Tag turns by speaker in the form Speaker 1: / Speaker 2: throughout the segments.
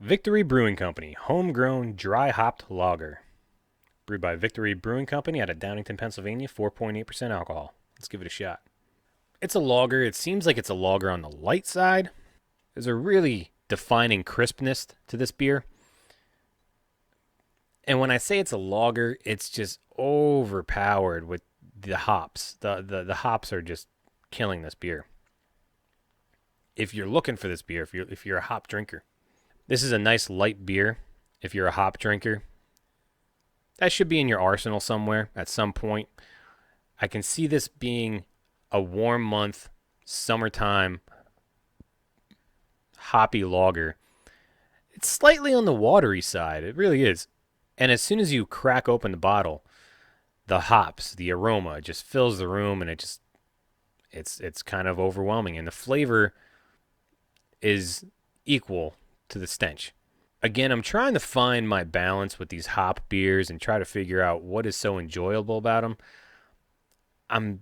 Speaker 1: Victory Brewing Company, homegrown dry hopped lager. Brewed by Victory Brewing Company out of Downingtown, Pennsylvania, 4.8% alcohol. Let's give it a shot. It's a lager. It seems like it's a lager on the light side. There's a really defining crispness to this beer. And when I say it's a lager, it's just overpowered with the hops. The hops are just killing this beer. If you're looking for this beer, if you're a hop drinker, this is a nice light beer. If you're a hop drinker, that should be in your arsenal somewhere at some point. I can see this being a warm month, summertime, hoppy lager. It's slightly on the watery side. It really is. And as soon as you crack open the bottle, the hops, the aroma just fills the room, and it's kind of overwhelming. And the flavor is equal to the stench. Again, I'm trying to find my balance with these hop beers and try to figure out what is so enjoyable about them.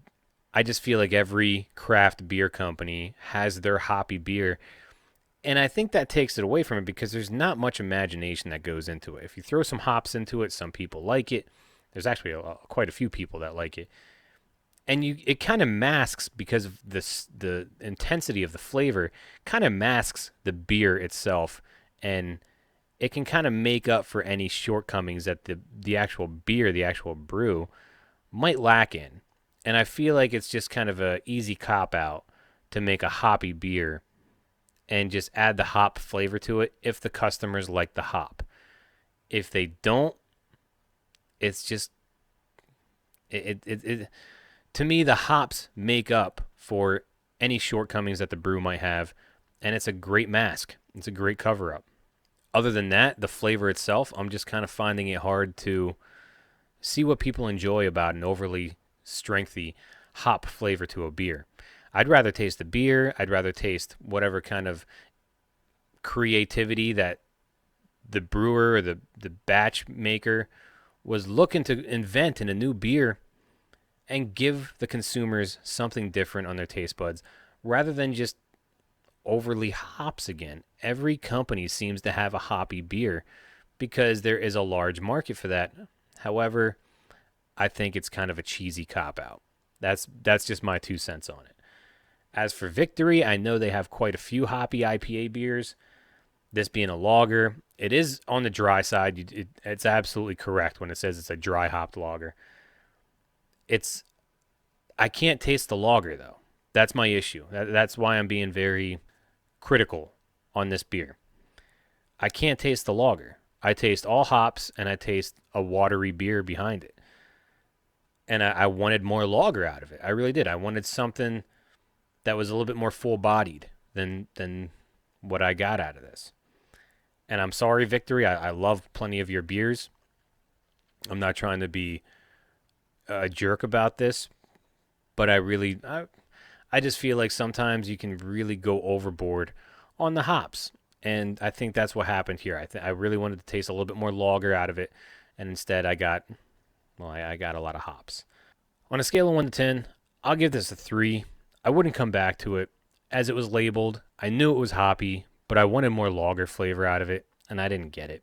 Speaker 1: I just feel like every craft beer company has their hoppy beer, and I think that takes it away from it because there's not much imagination that goes into it. If you throw some hops into it, some people like it. There's actually quite a few people that like it. And it kind of masks, because of the intensity of the flavor, kind of masks the beer itself, and it can kind of make up for any shortcomings that the actual beer, the actual brew, might lack in. And I feel like it's just kind of a easy cop out to make a hoppy beer and just add the hop flavor to it if the customers like the hop. If they don't, it's just it to me, the hops make up for any shortcomings that the brew might have, and it's a great mask. It's a great cover up. Other than that, the flavor itself, I'm just kind of finding it hard to see what people enjoy about an overly strengthy hop flavor to a beer. I'd rather taste the beer. I'd rather taste whatever kind of creativity that the brewer or the batch maker was looking to invent in a new beer and give the consumers something different on their taste buds rather than just overly hops again. Every company seems to have a hoppy beer because there is a large market for that. However, I think it's kind of a cheesy cop-out. That's just my 2 cents on it. As for Victory, I know they have quite a few hoppy IPA beers. This being a lager, it is on the dry side. It's absolutely correct when it says it's a dry hopped lager. I can't taste the lager, though. That's my issue. That's why I'm being very critical on this beer. I can't taste the lager. I taste all hops, and I taste a watery beer behind it. And I wanted more lager out of it. I really did. I wanted something that was a little bit more full-bodied than what I got out of this. And I'm sorry, Victory. I love plenty of your beers. I'm not trying to be a jerk about this, but I just feel like sometimes you can really go overboard on the hops, and I think that's what happened here. I really wanted to taste a little bit more lager out of it, and instead I got a lot of hops. On a scale of 1 to 10, I'll give this a 3. I wouldn't come back to it as it was labeled. I knew it was hoppy, but I wanted more lager flavor out of it, and I didn't get it.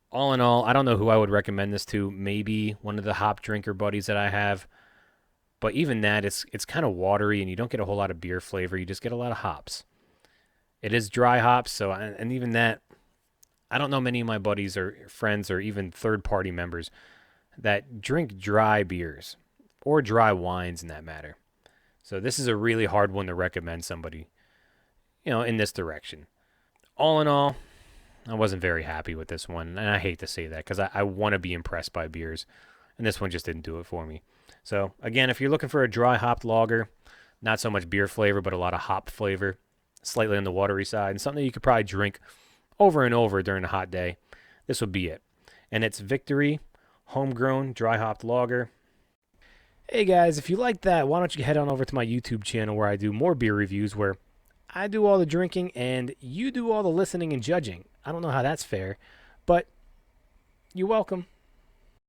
Speaker 1: All in all, I don't know who I would recommend this to. Maybe one of the hop drinker buddies that I have. But even that, it's kind of watery, and you don't get a whole lot of beer flavor. You just get a lot of hops. It is dry hops, and even that, I don't know many of my buddies or friends or even third-party members that drink dry beers or dry wines in that matter. So this is a really hard one to recommend somebody, in this direction. All in all, I wasn't very happy with this one, and I hate to say that because I want to be impressed by beers, and this one just didn't do it for me. So, again, if you're looking for a dry hopped lager, not so much beer flavor, but a lot of hop flavor, slightly on the watery side, and something you could probably drink over and over during a hot day, this would be it. And it's Victory Homegrown Dry Hopped Lager. Hey guys, if you like that, why don't you head on over to my YouTube channel where I do more beer reviews, where I do all the drinking and you do all the listening and judging. I don't know how that's fair, but you're welcome.